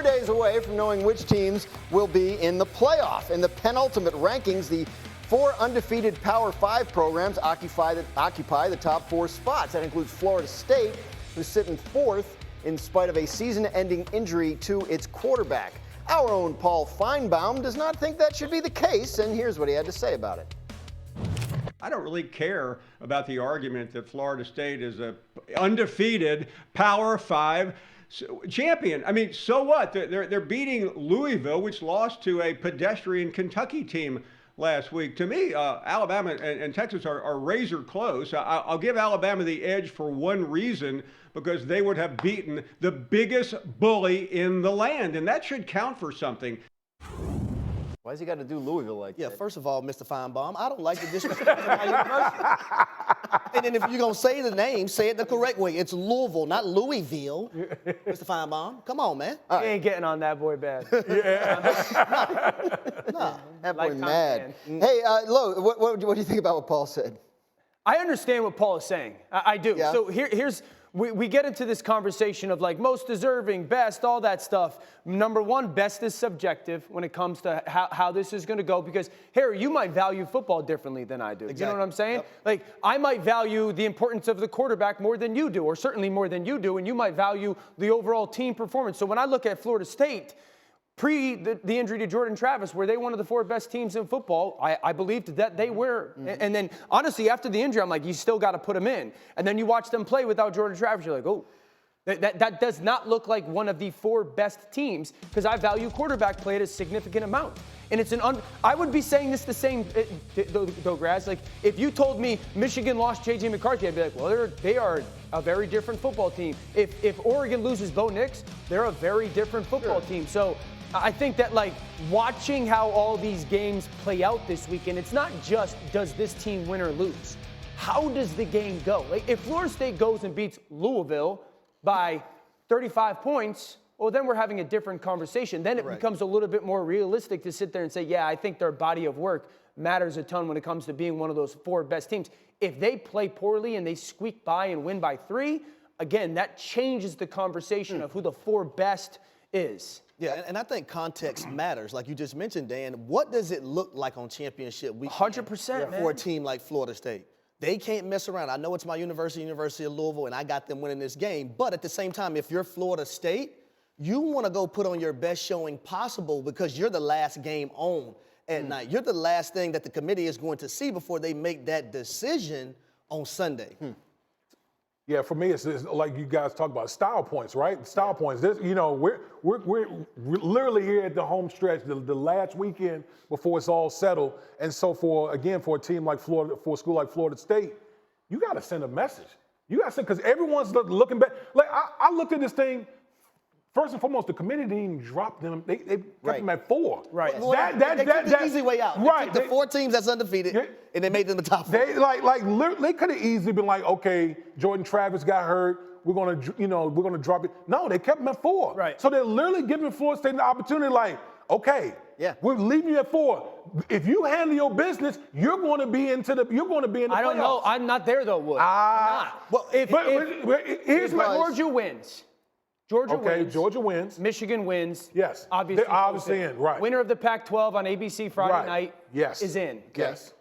4 days away from knowing which teams will be in the playoff. In the penultimate rankings, the 4 undefeated Power 5 programs occupy the top 4 spots. That includes Florida State, who's sitting 4th in spite of a season-ending injury to its quarterback. Our own Paul Feinbaum does not think that should be the case, and here's what he had to say about it. I don't really care about the argument that Florida State is a undefeated Power 5 champion. I mean, so what? They're beating Louisville, which lost to a pedestrian Kentucky team last week. To me, Alabama and Texas are razor close. I'll give Alabama the edge for one reason, because they would have beaten the biggest bully in the land, and that should count for something. Why's he got to do Louisville like that? Yeah, first of all, Mr. Feinbaum, I don't like the disrespect to my university. And then if you're going to say the name, say it the correct way. It's Louisville, not Louisville. Mr. Feinbaum, come on, man. He ain't getting on that boy bad. No, that boy mad. Hey, Lo, what do you think about what Paul said? I understand what Paul is saying. I do. Yeah. So here's we get into this conversation of like most deserving, best, all that stuff. Number one, best is subjective when it comes to how this is going to go, because Harry, you might value football differently than I do. Exactly. You know what I'm saying? Yep. Like I might value the importance of the quarterback more than you do, or certainly more than you do, and you might value the overall team performance. So when I look at Florida State, pre the injury to Jordan Travis, were they one of the 4 best teams in football? I believed that they were. Mm-hmm. And then, honestly, after the injury, I'm like, you still got to put them in. And then you watch them play without Jordan Travis, you're like, oh, that does not look like one of the 4 best teams, because I value quarterback play at a significant amount. And it's I would be saying this the same, though, Graz. Like, if you told me Michigan lost J.J. McCarthy, I'd be like, well, they are a very different football team. If Oregon loses Bo Nix, they're a very different football team. So I think that, like, watching how all these games play out this weekend, it's not just does this team win or lose. How does the game go? Like, if Florida State goes and beats Louisville by 35 points, well, then we're having a different conversation. Then it becomes a little bit more realistic to sit there and say, yeah, I think their body of work matters a ton when it comes to being one of those 4 best teams. If they play poorly and they squeak by and win by 3, again, that changes the conversation of who the 4 best is. Yeah, and I think context matters. Like you just mentioned, Dan, what does it look like on championship week 100%, man, for a team like Florida State? They can't mess around. I know it's my University of Louisville, and I got them winning this game. But at the same time, if you're Florida State, you want to go put on your best showing possible, because you're the last game on at night. You're the last thing that the committee is going to see before they make that decision on Sunday. Yeah, for me, it's like you guys talk about style points, right? Style points. This, you know, we're literally here at the home stretch, the last weekend before it's all settled. And so for a team like Florida, for a school like Florida State, you got to send a message. You got to send, because everyone's looking back. Like I looked at this thing. First and foremost, the committee didn't even drop them. They kept them at 4. Right. Well, they took the easy way out. Right. They took the 4 teams that's undefeated, and they made them the top 4. They could have easily been like, okay, Jordan Travis got hurt. We're gonna drop it. No, they kept them at 4. Right. So they're literally giving Florida State the opportunity, like, okay, we're leaving you at 4. If you handle your business, you're going to be in the playoffs. I don't know. I'm not there though, Wood. I'm not. Well, here's my Georgia wins. Georgia wins. Michigan wins. Yes. Obviously. They're obviously in, right. Winner of the Pac-12 on ABC Friday night is in. Yes.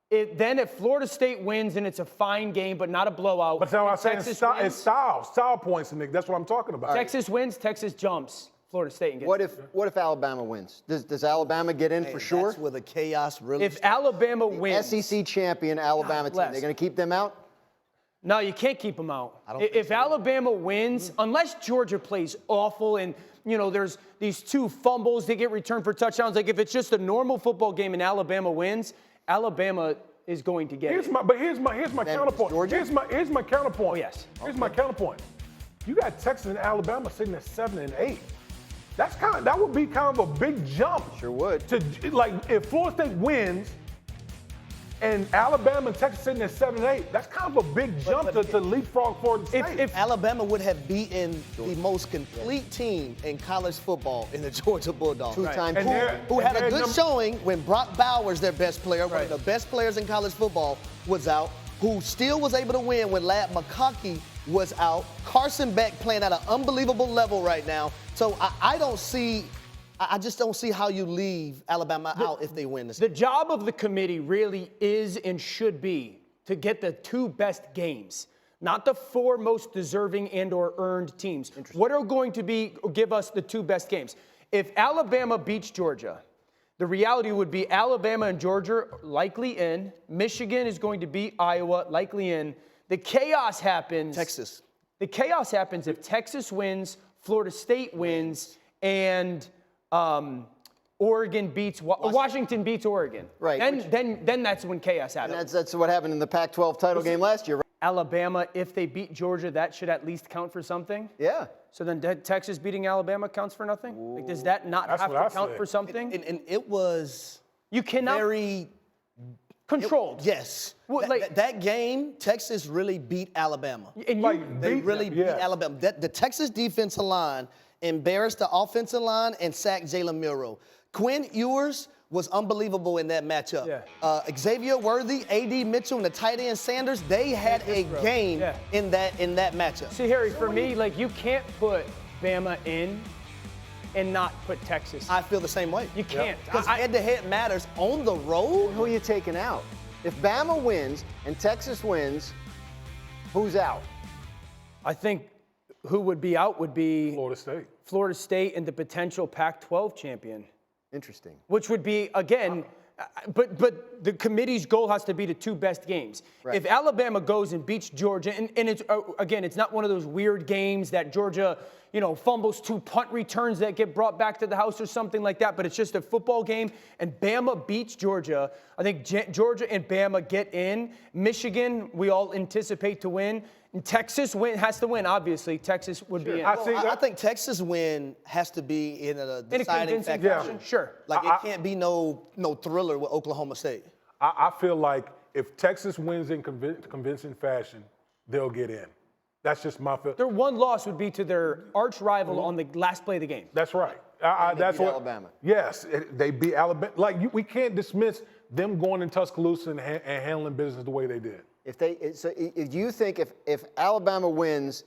Then if Florida State wins and it's a fine game but not a blowout. But that's what I'm saying. It's style points, Nick. That's what I'm talking about. Texas wins, Texas jumps Florida State and gets What if Alabama wins? Does Alabama get in for sure? That's where the chaos really If Alabama wins. SEC champion Alabama team, they're going to keep them out? No, you can't keep them out. If Alabama wins, unless Georgia plays awful and, you know, there's these 2 fumbles, they get returned for touchdowns. Like, if it's just a normal football game and Alabama wins, Alabama is going to get it. Here's my counterpoint. Here's my counterpoint. Oh, yes. Here's my counterpoint. You got Texas and Alabama sitting at 7 and 8. That would be kind of a big jump. Sure would. If Florida State wins and Alabama and Texas sitting at 7 and 8, that's kind of a big jump to leapfrog Florida State. If Alabama would have beaten the most complete team in college football in the Georgia Bulldogs, who had a good showing when Brock Bowers, their best player, one of the best players in college football, was out, who still was able to win when Lad McConkey was out. Carson Beck playing at an unbelievable level right now. So I just don't see how you leave Alabama out if they win this. The job of the committee really is and should be to get the 2 best games, not the 4 most deserving and or earned teams. What are going to give us the 2 best games? If Alabama beats Georgia, the reality would be Alabama and Georgia likely in. Michigan is going to beat Iowa, likely in. The chaos happens. Texas. The chaos happens if Texas wins, Florida State wins, and Oregon beats Washington beats Oregon. Right. Then that's when chaos happens. And that's what happened in the Pac-12 title game last year. Right? Alabama, if they beat Georgia, that should at least count for something. Yeah. So then Texas beating Alabama counts for nothing? Like, does that not have to count for something? And it was You cannot very controlled. Yes. Well, that game, Texas really beat Alabama. And They really beat Alabama. The Texas defensive line embarrassed the offensive line and sacked Jalen Milroe. Quinn Ewers was unbelievable in that matchup. Yeah. Xavier Worthy, A.D. Mitchell, and the tight end Sanders, they had a game in that matchup. See, Harry, for me, like, you can't put Bama in and not put Texas. I feel the same way. You can't. Because head-to-head matters on the road. Who are you taking out? If Bama wins and Texas wins, who's out? I think who would be out would be Florida State and the potential Pac-12 champion. Interesting. Which would be, again, but the committee's goal has to be the 2 best games. Right. If Alabama goes and beats Georgia, and it's, again, it's not one of those weird games that Georgia, fumbles 2 punt returns that get brought back to the house or something like that, but it's just a football game, and Bama beats Georgia. I think Georgia and Bama get in. Michigan, we all anticipate to win. And Texas has to win, obviously. Texas would be in. I think Texas win has to be in a deciding factor. Fashion. Sure. Like, it can't be no thriller with Oklahoma State. I feel like if Texas wins in convincing fashion, they'll get in. That's just my feel. Their one loss would be to their arch rival on the last play of the game. That's right. That's what Alabama. Yes, they beat Alabama. Like, we can't dismiss them going in Tuscaloosa and handling business the way they did. If you think if Alabama wins,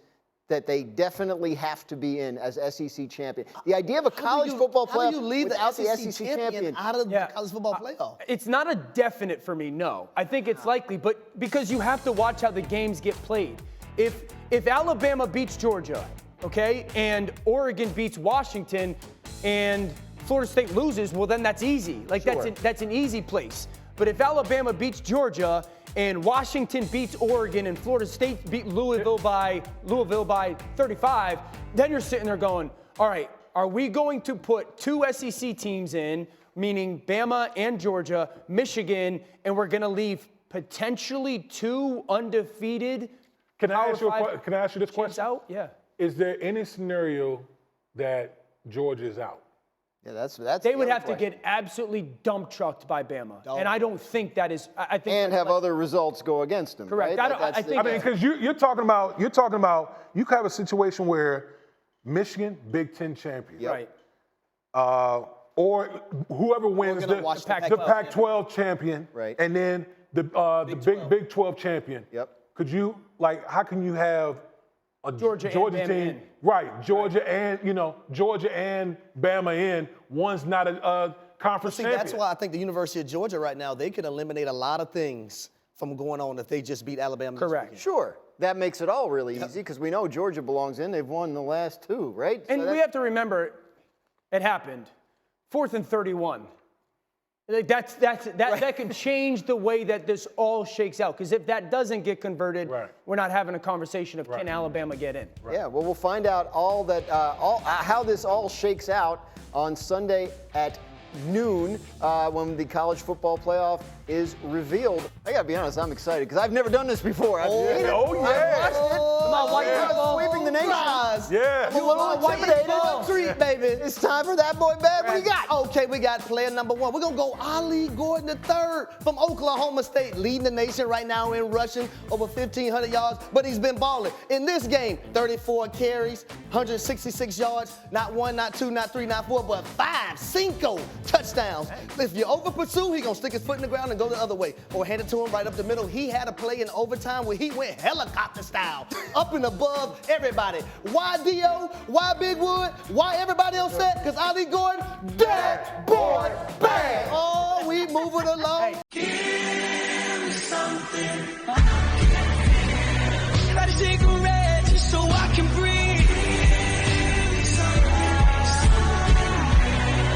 that they definitely have to be in as SEC champion. The idea of a college football playoff how do you leave without the SEC champion out of the college football playoff? It's not a definite for me, no. I think it's likely, but because you have to watch how the games get played. If Alabama beats Georgia, okay, and Oregon beats Washington, and Florida State loses, well, then that's easy. Like, that's an easy place. But if Alabama beats Georgia and Washington beats Oregon and Florida State beat Louisville by 35, then you're sitting there going, all right, are we going to put 2 SEC teams in, meaning Bama and Georgia, Michigan, and we're going to leave potentially 2 undefeated? Can I ask you this question? Out? Yeah. Is there any scenario that Georgia is out? Yeah, that's. They would have to get absolutely dump trucked by Bama, and I don't think that is. I think and have other results go against them. Correct. Right? I think because you're talking about you have a situation where Michigan Big Ten champion, right? Or whoever wins the Pac-12 champion, right? And then the Big 12 champion. Yep. Could you how can you have a Georgia team, right? Georgia and Bama in. One's not a conference champion. That's why I think the University of Georgia right now, they could eliminate a lot of things from going on if they just beat Alabama. Correct. Sure. That makes it all really easy because we know Georgia belongs in. They've won the last 2, right? And we have to remember, it happened. 4th and 31. Like that could change the way that this all shakes out. Because if that doesn't get converted, we're not having a conversation of can Alabama get in. Right. Yeah, well, we'll find out how this all shakes out on Sunday at noon when the college football playoff is revealed. I gotta be honest, I'm excited because I've never done this before. I've seen it. Oh, yeah. I've watched it. Sweeping the nation. Yeah. I'm a little intimidated. Treat, baby. It's time for that boy bad. What do you got? Okay, we got player number 1. We're gonna go Ali Gordon III from Oklahoma State, leading the nation right now in rushing, over 1,500 yards, but he's been balling. In this game, 34 carries, 166 yards, not 1, not 2, not 3, not 4, but 5 touchdowns. If you over pursue, he's gonna stick his foot in the ground and go the other way, or hand it to him right up the middle. He had a play in overtime where he went helicopter style up up and above everybody. Why D.O.? Why Big Wood? Why everybody on set? Because Ali Gordon, that boy,